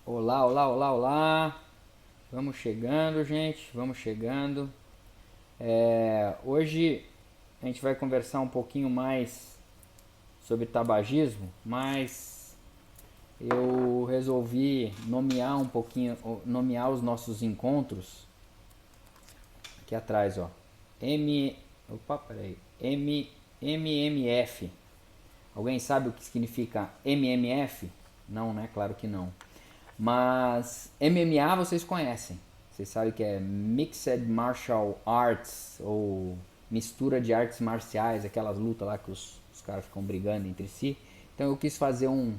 Olá, olá, olá, olá. Vamos chegando, gente. Vamos chegando. Hoje a gente vai conversar um pouquinho mais sobre tabagismo, mas eu resolvi nomear um pouquinho, nomear os nossos encontros aqui atrás, ó. M, opa, peraí. MMF. Alguém sabe o que significa MMF? Não, né? Claro que não. Mas MMA vocês conhecem. Vocês sabem que é Mixed Martial Arts, ou mistura de artes marciais, aquelas lutas lá que os caras ficam brigando entre si. Então eu quis fazer um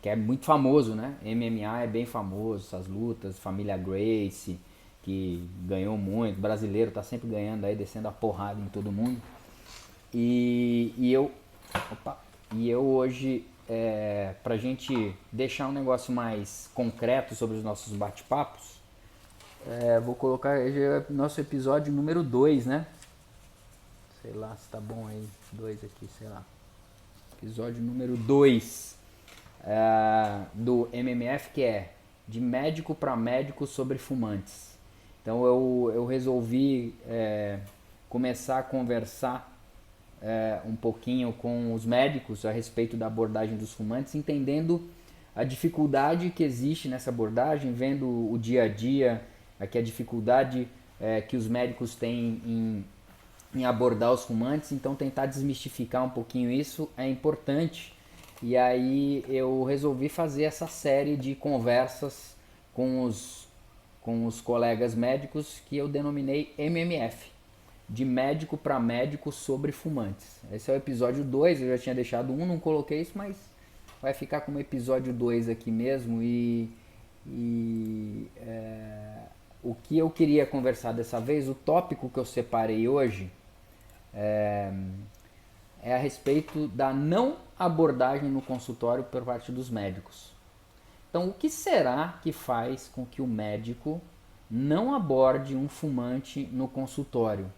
que é muito famoso, né? MMA é bem famoso, essas lutas, família Gracie, que ganhou muito, brasileiro tá sempre ganhando aí, descendo a porrada em todo mundo. E eu. Opa! E eu hoje, pra gente deixar um negócio mais concreto sobre os nossos bate-papos, vou colocar hoje é nosso episódio número 2, né? Sei lá se tá bom aí, 2 aqui, sei lá. Episódio número 2 do MMF, que é de médico para médico sobre fumantes. Então eu resolvi começar a conversar um pouquinho com os médicos a respeito da abordagem dos fumantes, entendendo a dificuldade que existe nessa abordagem, vendo o dia a dia, aqui a dificuldade que os médicos têm em abordar os fumantes, então tentar desmistificar um pouquinho isso é importante. E aí eu resolvi fazer essa série de conversas com os colegas médicos que eu denominei MMF, de médico para médico sobre fumantes. Esse é o episódio 2, eu já tinha deixado um, não coloquei isso, mas vai ficar como episódio 2 aqui mesmo. O que eu queria conversar dessa vez, o tópico que eu separei hoje é a respeito da não abordagem no consultório por parte dos médicos. Então, o que será que faz com que o médico não aborde um fumante no consultório?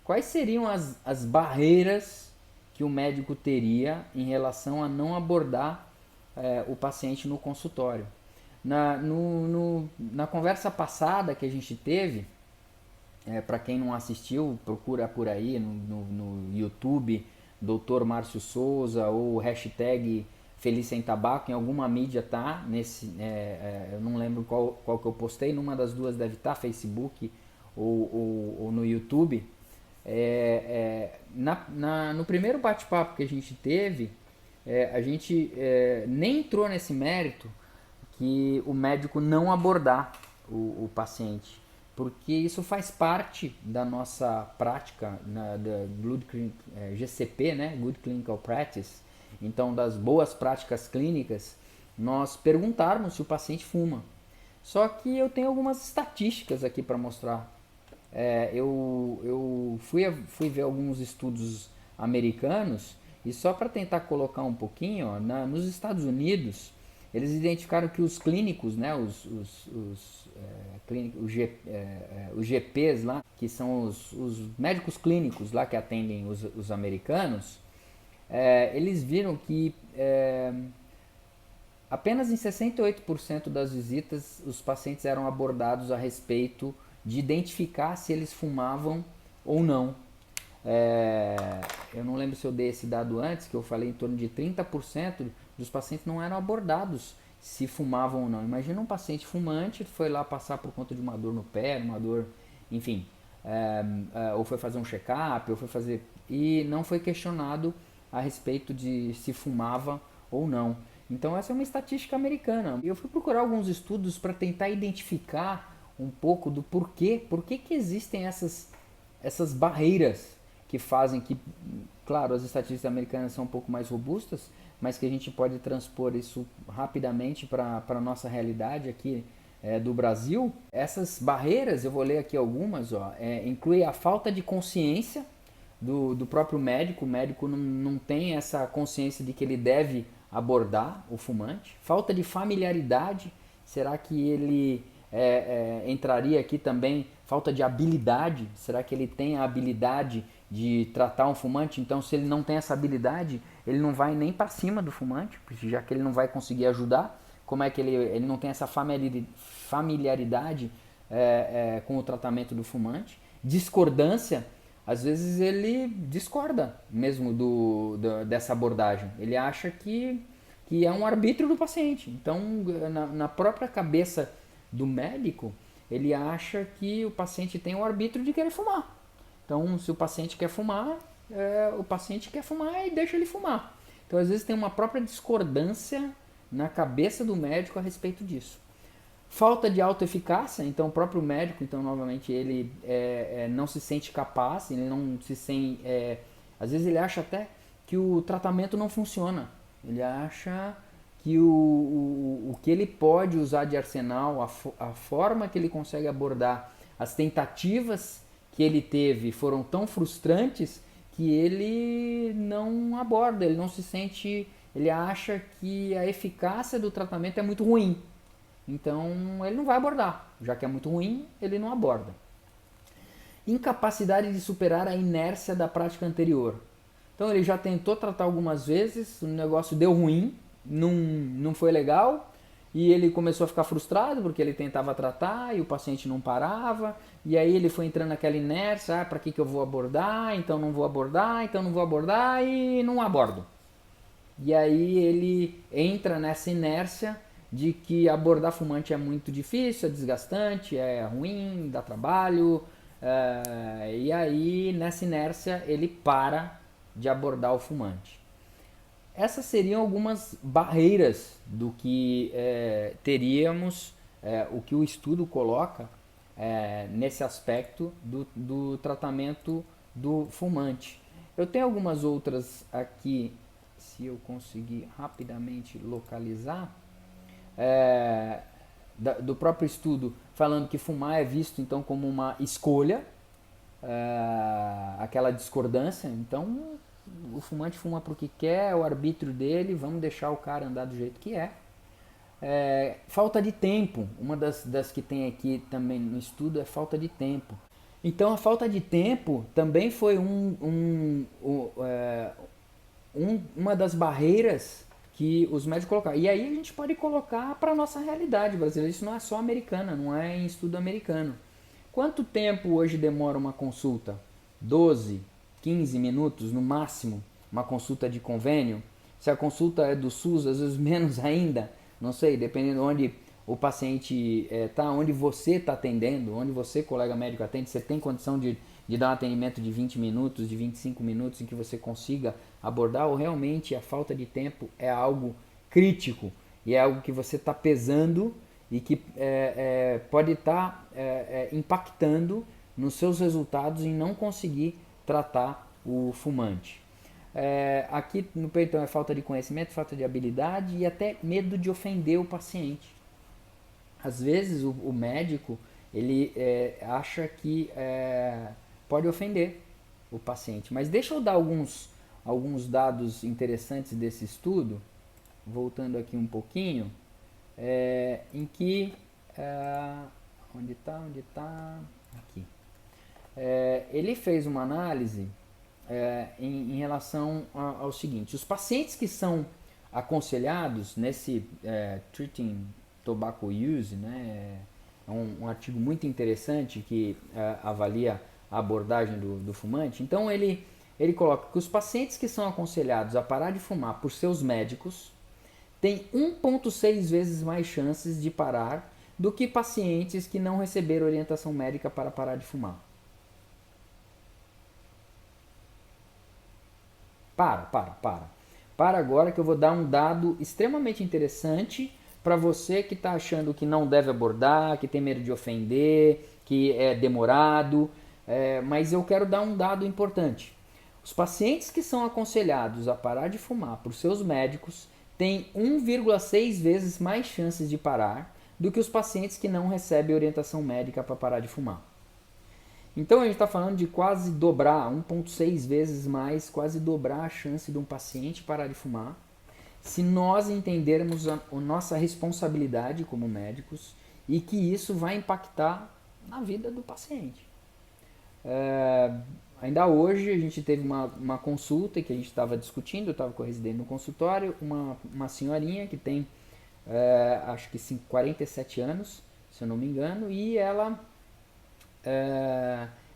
Quais seriam as barreiras que o médico teria em relação a não abordar o paciente no consultório? Na conversa passada que a gente teve, para quem não assistiu, procura por aí no YouTube, Dr. Márcio Souza ou hashtag Feliz Sem Tabaco, em alguma mídia tá, eu não lembro qual que eu postei, numa das duas deve estar, Facebook ou no YouTube. No primeiro bate-papo que a gente teve, a gente nem entrou nesse mérito que o médico não abordar o paciente, porque isso faz parte da nossa prática da GCP, né? Good Clinical Practice, então das boas práticas clínicas, nós perguntarmos se o paciente fuma. Só que eu tenho algumas estatísticas aqui para mostrar. Eu fui ver alguns estudos americanos e só para tentar colocar um pouquinho, ó, nos Estados Unidos, eles identificaram que os clínicos, né, os GPs lá, que são os médicos clínicos lá que atendem os americanos, eles viram que apenas em 68% das visitas os pacientes eram abordados a respeito de identificar se eles fumavam ou não. É, eu não lembro se eu dei esse dado antes, que eu falei em torno de 30% dos pacientes não eram abordados se fumavam ou não. Imagina um paciente fumante, foi lá passar por conta de uma dor no pé, uma dor, enfim, ou foi fazer um check-up, ou foi fazer. E não foi questionado a respeito de se fumava ou não. Então essa é uma estatística americana. Eu fui procurar alguns estudos para tentar identificar um pouco do por que existem essas barreiras que fazem que, claro, as estatísticas americanas são um pouco mais robustas, mas que a gente pode transpor isso rapidamente para a nossa realidade aqui do Brasil. Essas barreiras, eu vou ler aqui algumas, ó, inclui a falta de consciência do próprio médico. O médico não tem essa consciência de que ele deve abordar o fumante. Falta de familiaridade, será que ele entraria aqui também? Falta de habilidade, será que ele tem a habilidade de tratar um fumante? Então, se ele não tem essa habilidade, ele não vai nem para cima do fumante, já que ele não vai conseguir ajudar. como é que ele não tem essa familiaridade com o tratamento do fumante. Discordância, às vezes ele discorda mesmo dessa abordagem. Ele acha que é um arbítrio do paciente. Então, na própria cabeça do médico, ele acha que o paciente tem o arbítrio de querer fumar. Então, se o paciente quer fumar, o paciente quer fumar e deixa ele fumar. Então, às vezes tem uma própria discordância na cabeça do médico a respeito disso. Falta de autoeficácia, então o próprio médico, então novamente ele não se sente capaz, ele não se sente, às vezes ele acha até que o tratamento não funciona. Ele acha que o que ele pode usar de arsenal, a forma que ele consegue abordar, as tentativas que ele teve foram tão frustrantes que ele não aborda, ele não se sente, ele acha que a eficácia do tratamento é muito ruim. Então ele não vai abordar, já que é muito ruim, ele não aborda. Incapacidade de superar a inércia da prática anterior. Então ele já tentou tratar algumas vezes, o negócio deu ruim, não foi legal, e ele começou a ficar frustrado porque ele tentava tratar e o paciente não parava, e aí ele foi entrando naquela inércia, para que eu vou abordar, então não vou abordar, então não vou abordar e não abordo. E aí ele entra nessa inércia de que abordar fumante é muito difícil, é desgastante, é ruim, dá trabalho, e aí nessa inércia ele para de abordar o fumante. Essas seriam algumas barreiras do que teríamos, o que o estudo coloca nesse aspecto do tratamento do fumante. Eu tenho algumas outras aqui, se eu conseguir rapidamente localizar, do próprio estudo, falando que fumar é visto então como uma escolha, aquela discordância. Então o fumante fuma porque quer, é o arbítrio dele, vamos deixar o cara andar do jeito que é. Falta de tempo, uma das que tem aqui também no estudo é falta de tempo. Então a falta de tempo também foi uma das barreiras que os médicos colocaram. E aí a gente pode colocar para a nossa realidade brasileira. Isso não é só americana, não é em estudo americano. Quanto tempo hoje demora uma consulta? 12, 15 minutos no máximo, uma consulta de convênio. Se a consulta é do SUS, às vezes menos ainda, não sei, dependendo de onde o paciente está, onde você está atendendo, onde você, colega médico, atende, você tem condição de dar um atendimento de 20 minutos, de 25 minutos, em que você consiga abordar, ou realmente a falta de tempo é algo crítico e é algo que você está pesando e que pode estar impactando nos seus resultados em não conseguir tratar o fumante. Aqui no peito é falta de conhecimento, falta de habilidade e até medo de ofender o paciente. Às vezes o médico ele acha que pode ofender o paciente. Mas deixa eu dar alguns dados interessantes desse estudo, voltando aqui um pouquinho, em que onde está aqui, ele fez uma análise em relação ao seguinte: os pacientes que são aconselhados nesse Treating Tobacco Use, né, é um artigo muito interessante que avalia a abordagem do fumante. Então ele coloca que os pacientes que são aconselhados a parar de fumar por seus médicos têm 1,6 vezes mais chances de parar do que pacientes que não receberam orientação médica para parar de fumar. Para agora que eu vou dar um dado extremamente interessante para você que está achando que não deve abordar, que tem medo de ofender, que é demorado, mas eu quero dar um dado importante. Os pacientes que são aconselhados a parar de fumar por seus médicos têm 1,6 vezes mais chances de parar do que os pacientes que não recebem orientação médica para parar de fumar. Então a gente está falando de quase dobrar, 1,6 vezes mais, quase dobrar a chance de um paciente parar de fumar, se nós entendermos a nossa responsabilidade como médicos e que isso vai impactar na vida do paciente. Ainda hoje a gente teve uma consulta que a gente estava discutindo, eu estava com o residente no consultório, uma senhorinha que tem acho que 47 anos, se eu não me engano, e ela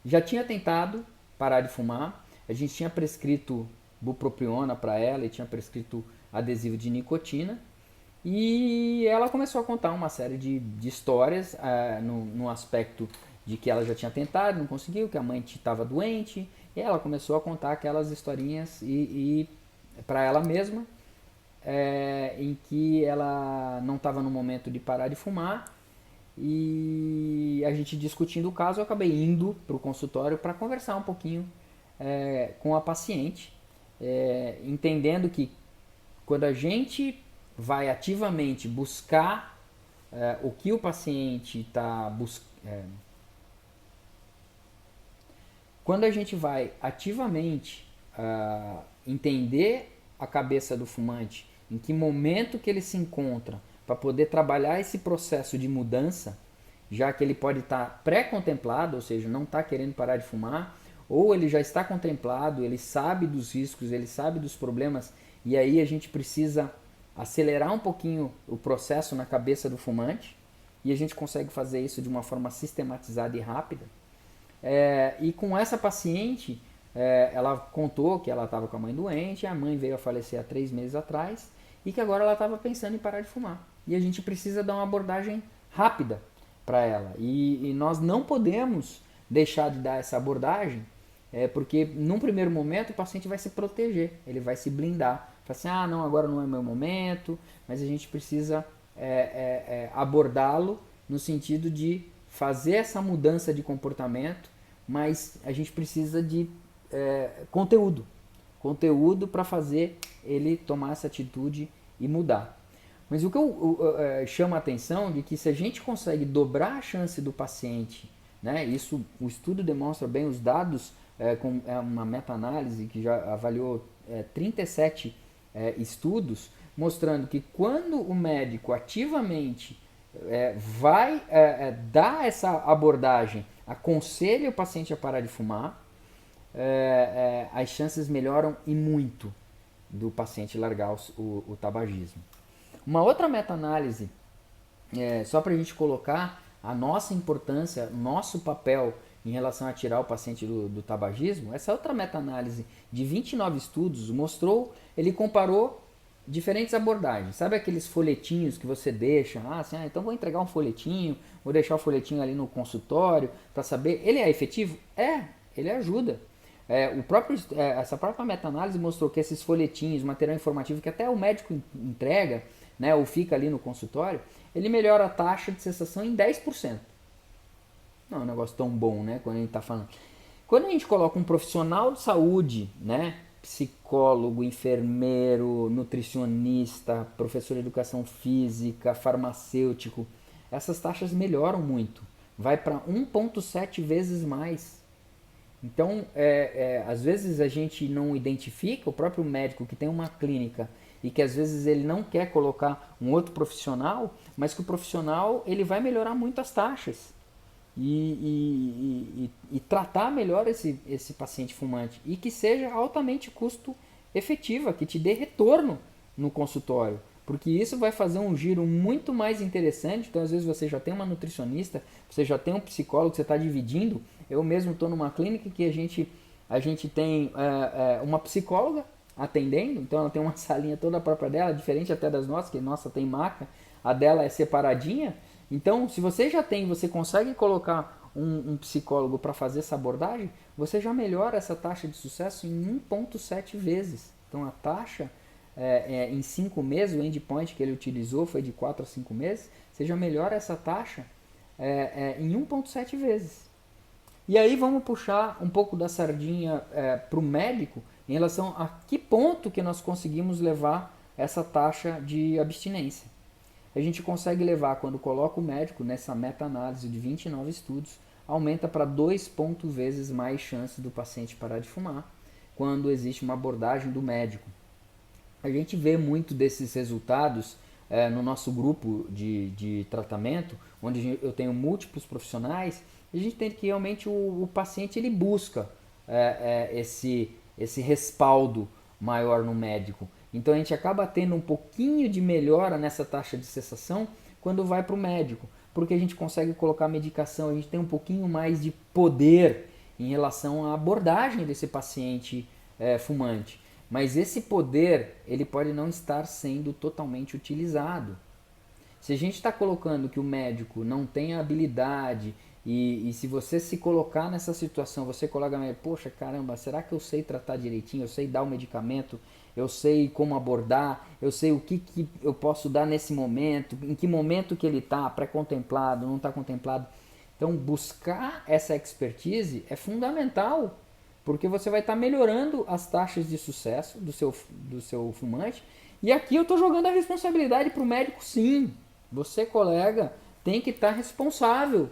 já tinha tentado parar de fumar. A gente tinha prescrito bupropiona para ela e tinha prescrito adesivo de nicotina. E ela começou a contar uma série de histórias no aspecto de que ela já tinha tentado, não conseguiu, que a mãe estava doente. E ela começou a contar aquelas historinhas e para ela mesma, em que ela não estava no momento de parar de fumar. E a gente discutindo o caso, eu acabei indo para o consultório para conversar um pouquinho com a paciente, entendendo que quando a gente vai ativamente buscar o que o paciente está buscando, quando a gente vai ativamente entender a cabeça do fumante, em que momento que ele se encontra, para poder trabalhar esse processo de mudança, já que ele pode estar pré-contemplado, ou seja, não está querendo parar de fumar, ou ele já está contemplado, ele sabe dos riscos, ele sabe dos problemas, e aí a gente precisa acelerar um pouquinho o processo na cabeça do fumante, e a gente consegue fazer isso de uma forma sistematizada e rápida. E com essa paciente, ela contou que ela estava com a mãe doente, a mãe veio a falecer há 3 meses atrás, e que agora ela estava pensando em parar de fumar. E a gente precisa dar uma abordagem rápida para ela. E nós não podemos deixar de dar essa abordagem, porque num primeiro momento o paciente vai se proteger, ele vai se blindar. Fala assim, não, agora não é meu momento, mas a gente precisa abordá-lo no sentido de fazer essa mudança de comportamento, mas a gente precisa de conteúdo para fazer ele tomar essa atitude e mudar. Mas o que eu chamo a atenção de que se a gente consegue dobrar a chance do paciente, né, isso o estudo demonstra bem, os dados com uma meta-análise que já avaliou 37 estudos, mostrando que quando o médico ativamente vai dar essa abordagem, aconselha o paciente a parar de fumar, as chances melhoram e muito do paciente largar o tabagismo. Uma outra meta-análise, só para a gente colocar a nossa importância, nosso papel em relação a tirar o paciente do tabagismo, essa outra meta-análise de 29 estudos mostrou, ele comparou diferentes abordagens. Sabe aqueles folhetinhos que você deixa? Então vou entregar um folhetinho, vou deixar o folhetinho ali no consultório para saber. Ele é efetivo? Ele ajuda. Essa própria meta-análise mostrou que esses folhetinhos, material informativo que até o médico entrega, né, ou fica ali no consultório, ele melhora a taxa de cessação em 10%. Não é um negócio tão bom, né, quando a gente está falando. Quando a gente coloca um profissional de saúde, né, psicólogo, enfermeiro, nutricionista, professor de educação física, farmacêutico, essas taxas melhoram muito. Vai para 1,7 vezes mais. Então, às vezes a gente não identifica, o próprio médico que tem uma clínica e que às vezes ele não quer colocar um outro profissional, mas que o profissional ele vai melhorar muito as taxas e tratar melhor esse paciente fumante e que seja altamente custo efetiva, que te dê retorno no consultório, porque isso vai fazer um giro muito mais interessante. Então às vezes você já tem uma nutricionista, você já tem um psicólogo, você está dividindo. Eu mesmo estou numa clínica que a gente tem uma psicóloga atendendo, então ela tem uma salinha toda própria dela, diferente até das nossas, que nossa tem maca, a dela é separadinha. Então, se você já tem, você consegue colocar um psicólogo para fazer essa abordagem, você já melhora essa taxa de sucesso em 1,7 vezes. Então, a taxa em 5 meses, o endpoint que ele utilizou foi de 4 a 5 meses, você já melhora essa taxa em 1,7 vezes. E aí vamos puxar um pouco da sardinha para o médico em relação a que ponto que nós conseguimos levar essa taxa de abstinência. A gente consegue levar, quando coloca o médico nessa meta-análise de 29 estudos, aumenta para 2 vezes mais chance do paciente parar de fumar, quando existe uma abordagem do médico. A gente vê muito desses resultados no nosso grupo de tratamento, onde eu tenho múltiplos profissionais, e a gente tem que realmente o paciente ele busca esse respaldo maior no médico. Então a gente acaba tendo um pouquinho de melhora nessa taxa de cessação quando vai para o médico, porque a gente consegue colocar medicação, a gente tem um pouquinho mais de poder em relação à abordagem desse paciente fumante. Mas esse poder, ele pode não estar sendo totalmente utilizado. Se a gente está colocando que o médico não tem a habilidade e se você se colocar nessa situação, você colega médico, poxa, caramba, será que eu sei tratar direitinho? Eu sei dar o medicamento? Eu sei como abordar? Eu sei o que eu posso dar nesse momento? Em que momento que ele está? Pré-contemplado? Não está contemplado? Então, buscar essa expertise é fundamental, porque você vai estar melhorando as taxas de sucesso do seu fumante. E aqui eu estou jogando a responsabilidade para o médico, sim. Você, colega, tem que estar responsável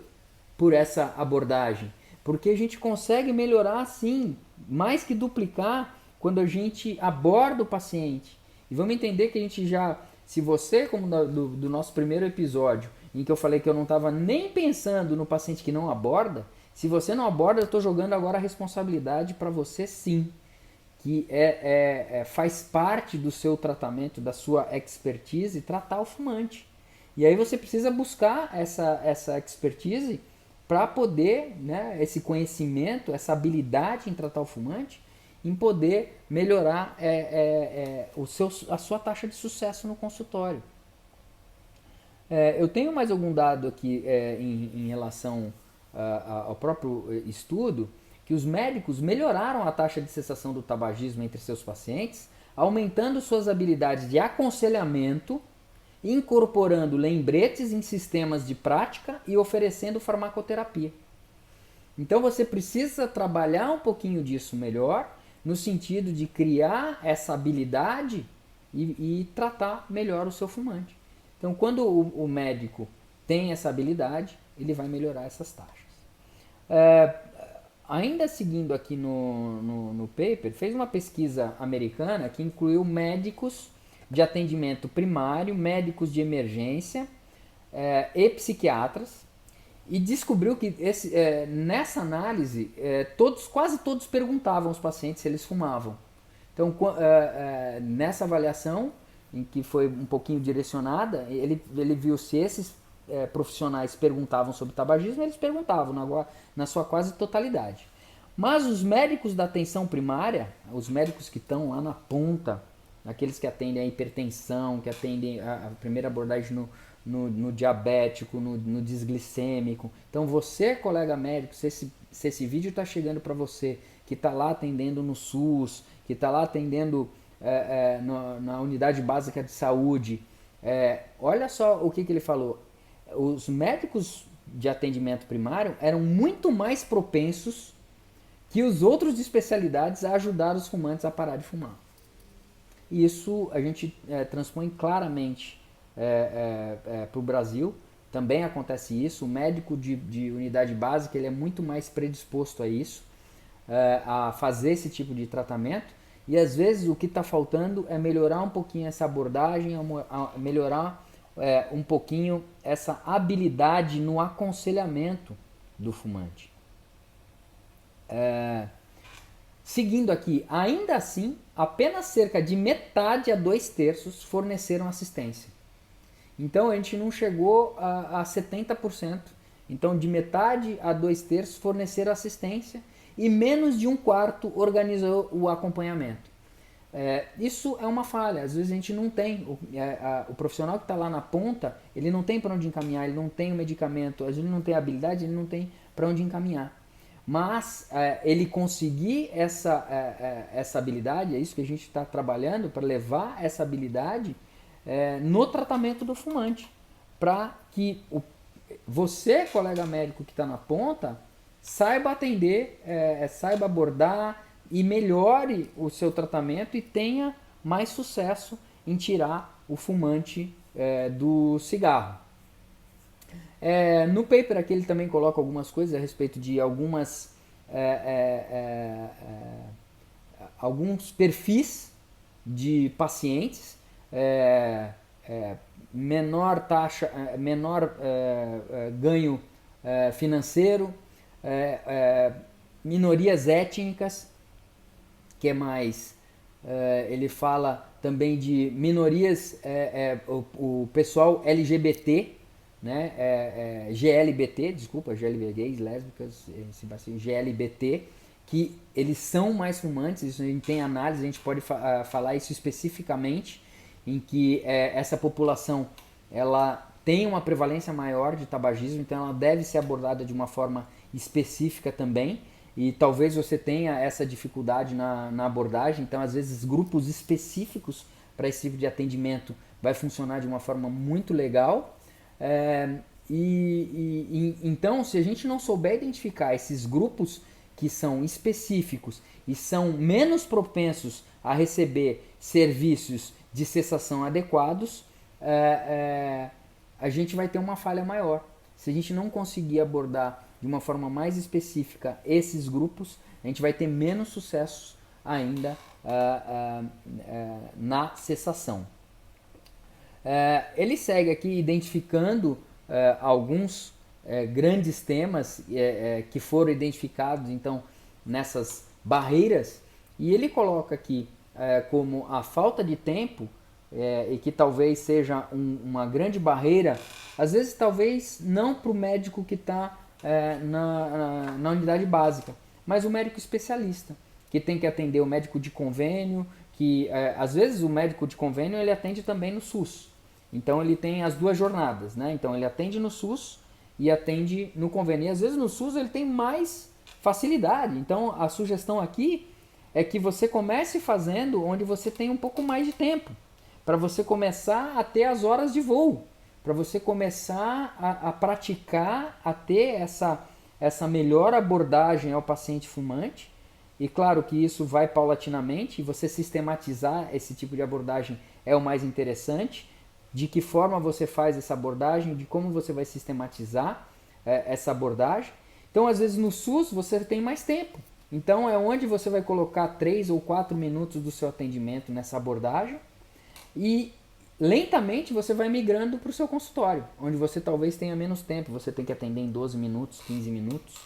por essa abordagem, porque a gente consegue melhorar, sim, mais que duplicar quando a gente aborda o paciente. E vamos entender que a gente já, se você, como do nosso primeiro episódio, em que eu falei que eu não estava nem pensando no paciente que não aborda, se você não aborda, eu estou jogando agora a responsabilidade para você, sim, que faz parte do seu tratamento, da sua expertise, tratar o fumante. E aí você precisa buscar essa expertise para poder, né, esse conhecimento, essa habilidade em tratar o fumante, em poder melhorar a sua taxa de sucesso no consultório. Eu tenho mais algum dado aqui em relação ao próprio estudo, que os médicos melhoraram a taxa de cessação do tabagismo entre seus pacientes, aumentando suas habilidades de aconselhamento, incorporando lembretes em sistemas de prática e oferecendo farmacoterapia. Então você precisa trabalhar um pouquinho disso melhor, no sentido de criar essa habilidade e tratar melhor o seu fumante. Então quando o médico tem essa habilidade, ele vai melhorar essas taxas. Ainda seguindo aqui no paper, fez uma pesquisa americana que incluiu médicos de atendimento primário, médicos de emergência e psiquiatras, e descobriu que nessa análise quase todos perguntavam aos pacientes se eles fumavam. Então nessa avaliação, em que foi um pouquinho direcionada, ele viu se esses profissionais perguntavam sobre tabagismo, eles perguntavam na sua quase totalidade. Mas os médicos da atenção primária, os médicos que estão lá na ponta, aqueles que atendem a hipertensão, que atendem a primeira abordagem no diabético, no desglicêmico. Então você, colega médico, se esse vídeo está chegando para você, que está lá atendendo no SUS, que está lá atendendo na unidade básica de saúde, olha só o que ele falou. Os médicos de atendimento primário eram muito mais propensos que os outros de especialidades a ajudar os fumantes a parar de fumar. Isso a gente transpõe claramente para o Brasil. Também acontece isso. O médico de unidade básica ele é muito mais predisposto a isso, a fazer esse tipo de tratamento. E às vezes o que está faltando é melhorar um pouquinho essa abordagem, melhorar um pouquinho essa habilidade no aconselhamento do fumante. Seguindo aqui, ainda assim, apenas cerca de metade a 2/3 forneceram assistência. Então a gente não chegou a 70%. Então de metade a 2/3 forneceram assistência e menos de 1/4 organizou o acompanhamento. Isso é uma falha, às vezes a gente não tem, o profissional que está lá na ponta, ele não tem para onde encaminhar, ele não tem o medicamento, às vezes ele não tem habilidade, ele não tem para onde encaminhar. Mas ele conseguir essa habilidade, é isso que a gente está trabalhando, para levar essa habilidade no tratamento do fumante, para que você, colega médico que está na ponta, saiba atender, saiba abordar e melhore o seu tratamento e tenha mais sucesso em tirar o fumante do cigarro. No paper aqui ele também coloca algumas coisas a respeito de alguns perfis de pacientes, menor taxa, menor ganho financeiro, minorias étnicas, que é mais ele fala também de minorias, o pessoal LGBT, né? GLBT, desculpa, GLB, gays, lésbicas, GLBT, que eles são mais fumantes. Isso a gente tem análise, a gente pode falar isso especificamente, em que essa população ela tem uma prevalência maior de tabagismo, então ela deve ser abordada de uma forma específica também. E talvez você tenha essa dificuldade na abordagem, então às vezes grupos específicos para esse tipo de atendimento vai funcionar de uma forma muito legal. Então, se a gente não souber identificar esses grupos que são específicos e são menos propensos a receber serviços de cessação adequados, a gente vai ter uma falha maior. Se a gente não conseguir abordar de uma forma mais específica esses grupos, a gente vai ter menos sucesso ainda na cessação. Ele segue aqui identificando alguns grandes temas que foram identificados então nessas barreiras, e ele coloca aqui como a falta de tempo, e que talvez seja uma grande barreira, às vezes talvez não para o médico que está na unidade básica, mas o médico especialista, que tem que atender o médico de convênio, que às vezes o médico de convênio ele atende também no SUS. Então ele tem as duas jornadas, né? Então ele atende no SUS e atende no convênio. E às vezes no SUS ele tem mais facilidade. Então a sugestão aqui é que você comece fazendo onde você tem um pouco mais de tempo, para você começar a ter as horas de voo, para você começar a praticar, a ter essa melhor abordagem ao paciente fumante. E claro que isso vai paulatinamente, e você sistematizar esse tipo de abordagem é o mais interessante. De que forma você faz essa abordagem, de como você vai sistematizar essa abordagem. Então, às vezes no SUS você tem mais tempo. Então, é onde você vai colocar 3 ou 4 minutos do seu atendimento nessa abordagem. E lentamente você vai migrando para o seu consultório, onde você talvez tenha menos tempo. Você tem que atender em 12 minutos, 15 minutos.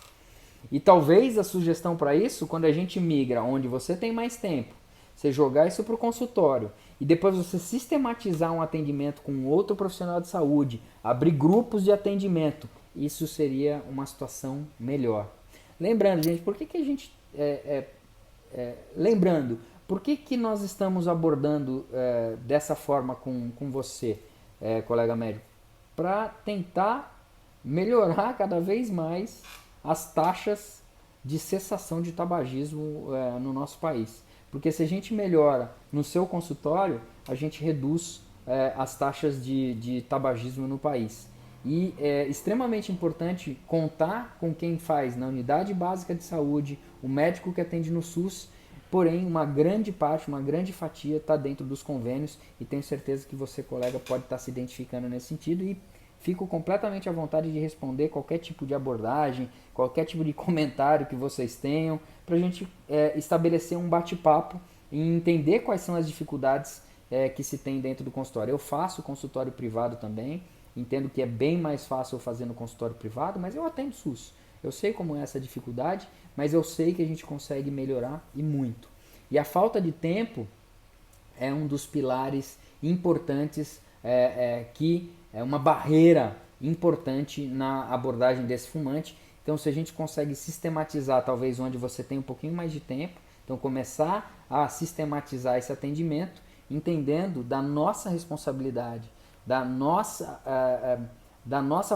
E talvez a sugestão para isso, quando a gente migra onde você tem mais tempo, você jogar isso para o consultório e depois você sistematizar um atendimento com outro profissional de saúde, abrir grupos de atendimento, isso seria uma situação melhor. Lembrando, gente, por que a gente... lembrando, por que nós estamos abordando dessa forma com você, colega médico? Para tentar melhorar cada vez mais as taxas de cessação de tabagismo no nosso país. Porque se a gente melhora no seu consultório, a gente reduz as taxas de tabagismo no país. E é extremamente importante contar com quem faz na unidade básica de saúde, o médico que atende no SUS, porém uma grande parte, uma grande fatia está dentro dos convênios, e tenho certeza que você, colega, pode estar se identificando nesse sentido, e fico completamente à vontade de responder qualquer tipo de abordagem, qualquer tipo de comentário que vocês tenham, para a gente estabelecer um bate-papo e entender quais são as dificuldades que se tem dentro do consultório. Eu faço consultório privado também, entendo que é bem mais fácil fazer no consultório privado, mas eu atendo SUS. Eu sei como é essa dificuldade, mas eu sei que a gente consegue melhorar e muito. E a falta de tempo é um dos pilares importantes que é uma barreira importante na abordagem desse fumante. Então, se a gente consegue sistematizar, talvez onde você tem um pouquinho mais de tempo, então começar a sistematizar esse atendimento, entendendo da nossa responsabilidade, da nossa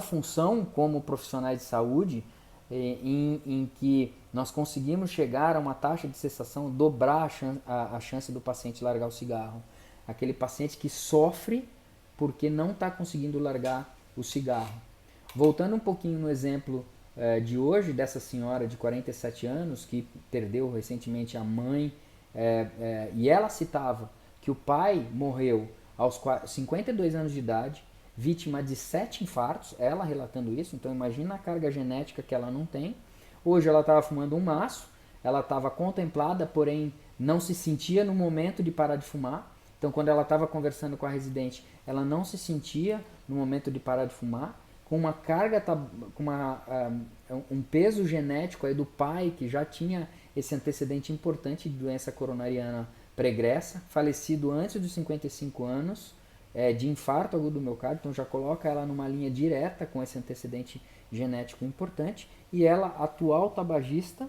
função como profissionais de saúde, em que nós conseguimos chegar a uma taxa de cessação, dobrar a chance do paciente largar o cigarro. Aquele paciente que sofre porque não está conseguindo largar o cigarro. Voltando um pouquinho no exemplo de hoje, dessa senhora de 47 anos que perdeu recentemente a mãe, e ela citava que o pai morreu aos 52 anos de idade, vítima de 7 infartos, ela relatando isso, então imagina a carga genética que ela não tem. Hoje ela estava fumando um maço, ela estava contemplada, porém não se sentia no momento de parar de fumar. Então, quando ela estava conversando com a residente, ela não se sentia no momento de parar de fumar, com uma carga, com um peso genético aí do pai, que já tinha esse antecedente importante de doença coronariana pregressa, falecido antes dos 55 anos, de infarto agudo do miocárdio, então já coloca ela numa linha direta com esse antecedente genético importante, e ela, atual tabagista,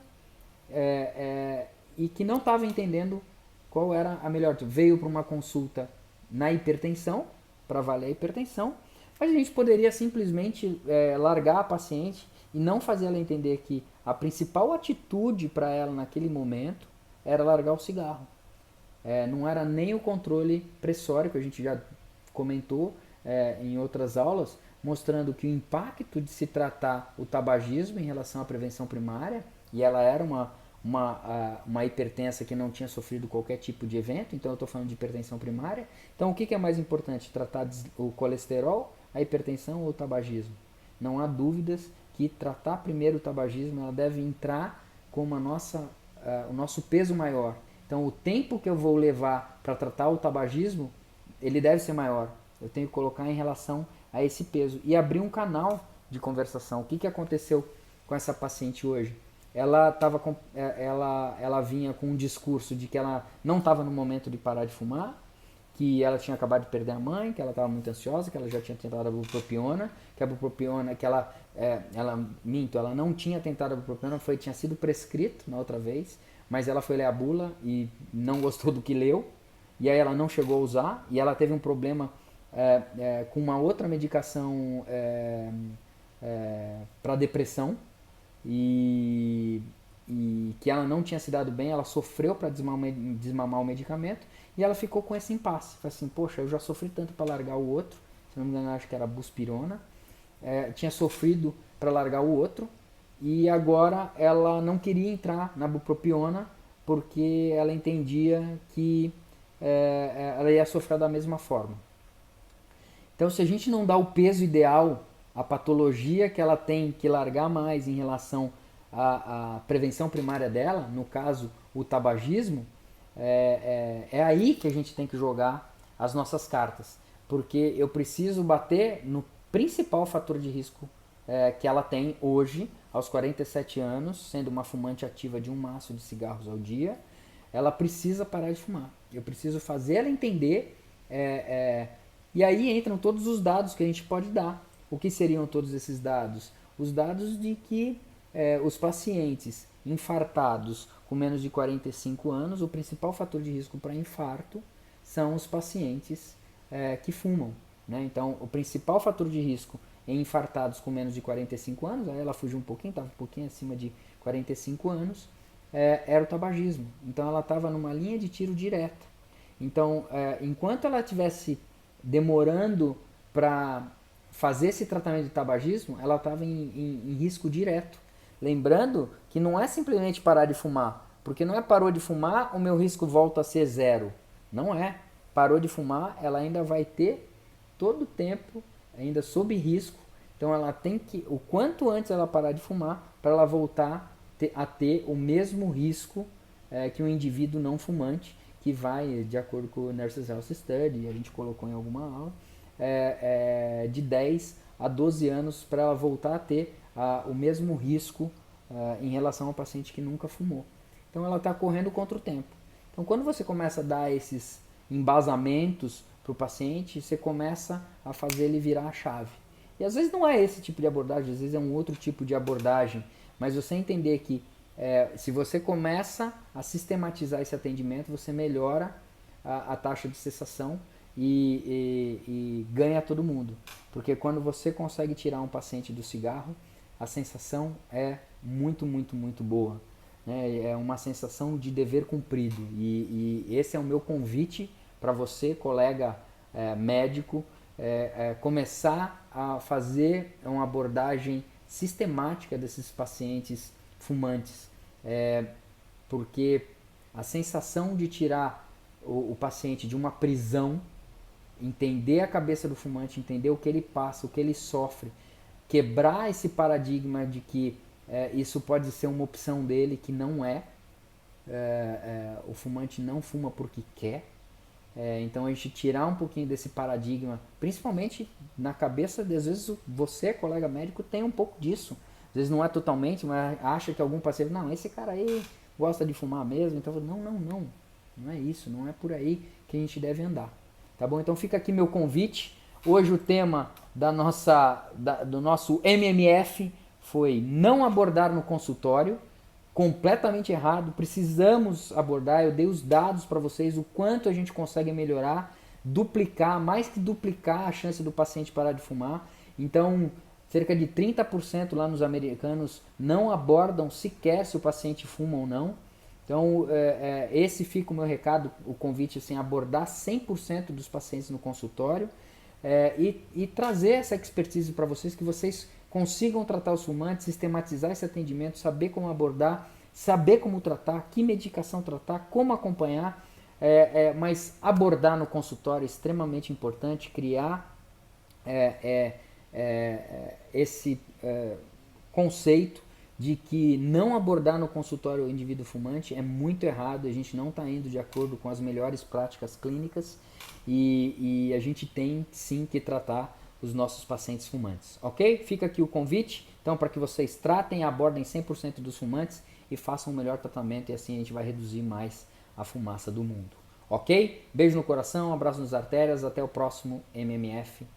e que não estava entendendo qual era a melhor. Veio para uma consulta na hipertensão, para avaliar a hipertensão, mas a gente poderia simplesmente largar a paciente e não fazer ela entender que a principal atitude para ela naquele momento era largar o cigarro. Não era nem o controle pressório, que a gente já comentou em outras aulas, mostrando que o impacto de se tratar o tabagismo em relação à prevenção primária, e ela era uma hipertensa que não tinha sofrido qualquer tipo de evento, então eu estou falando de hipertensão primária. Então o que é mais importante? Tratar o colesterol, a hipertensão ou o tabagismo? Não há dúvidas que tratar primeiro o tabagismo, ela deve entrar como o nosso peso maior. Então o tempo que eu vou levar para tratar o tabagismo, ele deve ser maior. Eu tenho que colocar em relação a esse peso e abrir um canal de conversação. O que aconteceu com essa paciente hoje? Ela vinha com um discurso de que ela não estava no momento de parar de fumar, que ela tinha acabado de perder a mãe, que ela estava muito ansiosa, que ela já tinha tentado a bupropiona, que a bupropiona, ela não tinha tentado a bupropiona, tinha sido prescrito na outra vez, mas ela foi ler a bula e não gostou do que leu, e aí ela não chegou a usar, e ela teve um problema com uma outra medicação para depressão, e que ela não tinha se dado bem, ela sofreu para desmamar o medicamento, e ela ficou com esse impasse. Falei assim, poxa, eu já sofri tanto para largar o outro, se não me engano acho que era buspirona, tinha sofrido para largar o outro, e agora ela não queria entrar na bupropiona, porque ela entendia que ela ia sofrer da mesma forma. Então se a gente não dá o peso ideal à patologia que ela tem que largar mais em relação à prevenção primária dela, no caso o tabagismo, é aí que a gente tem que jogar as nossas cartas, porque eu preciso bater no principal fator de risco que ela tem hoje, aos 47 anos, sendo uma fumante ativa de um maço de cigarros ao dia. Ela precisa parar de fumar. Eu preciso fazer ela entender, e aí entram todos os dados que a gente pode dar. O que seriam todos esses dados? Os dados de que os pacientes infartados com menos de 45 anos, o principal fator de risco para infarto são os pacientes que fumam. Né? Então, o principal fator de risco em infartados com menos de 45 anos, aí ela fugiu um pouquinho, estava um pouquinho acima de 45 anos, era o tabagismo. Então, ela estava numa linha de tiro direto. Então, enquanto ela estivesse demorando para fazer esse tratamento de tabagismo, ela estava em risco direto. Lembrando que não é simplesmente parar de fumar, porque não é parou de fumar, o meu risco volta a ser zero. Não é. Parou de fumar, ela ainda vai ter todo o tempo, ainda sob risco. Então ela tem que, o quanto antes ela parar de fumar, para ela voltar a ter o mesmo risco que um indivíduo não fumante, que vai, de acordo com o Nurses Health Study, a gente colocou em alguma aula, de 10 a 12 anos para ela voltar a ter o mesmo risco em relação ao paciente que nunca fumou. Então ela está correndo contra o tempo. Então quando você começa a dar esses embasamentos para o paciente, você começa a fazer ele virar a chave. E às vezes não é esse tipo de abordagem, às vezes é um outro tipo de abordagem, mas você entender que se você começa a sistematizar esse atendimento, você melhora a taxa de cessação e ganha todo mundo. Porque quando você consegue tirar um paciente do cigarro, a sensação é muito, muito, muito boa. Né? É uma sensação de dever cumprido. E esse é o meu convite para você, colega médico, começar a fazer uma abordagem sistemática desses pacientes fumantes. Porque a sensação de tirar o paciente de uma prisão, entender a cabeça do fumante, entender o que ele passa, o que ele sofre, quebrar esse paradigma de que isso pode ser uma opção dele, que não é. O fumante não fuma porque quer. Então a gente tirar um pouquinho desse paradigma, principalmente na cabeça, às vezes você, colega médico, tem um pouco disso. Às vezes não é totalmente, mas acha que algum paciente, não, esse cara aí gosta de fumar mesmo, então não. Não é isso, não é por aí que a gente deve andar. Tá bom? Então fica aqui meu convite. Hoje o tema do nosso MMF foi não abordar no consultório. Completamente errado. Precisamos abordar. Eu dei os dados para vocês, o quanto a gente consegue melhorar, duplicar, mais que duplicar a chance do paciente parar de fumar. Então, cerca de 30% lá nos americanos não abordam sequer se o paciente fuma ou não. Então, esse fica o meu recado, o convite, assim, abordar 100% dos pacientes no consultório e trazer essa expertise para vocês, que vocês consigam tratar os fumantes, sistematizar esse atendimento, saber como abordar, saber como tratar, que medicação tratar, como acompanhar, mas abordar no consultório é extremamente importante, criar esse conceito de que não abordar no consultório o indivíduo fumante é muito errado, a gente não está indo de acordo com as melhores práticas clínicas e a gente tem sim que tratar os nossos pacientes fumantes, ok? Fica aqui o convite, então, para que vocês tratem e abordem 100% dos fumantes e façam um melhor tratamento e assim a gente vai reduzir mais a fumaça do mundo, ok? Beijo no coração, abraço nas artérias, até o próximo MMF.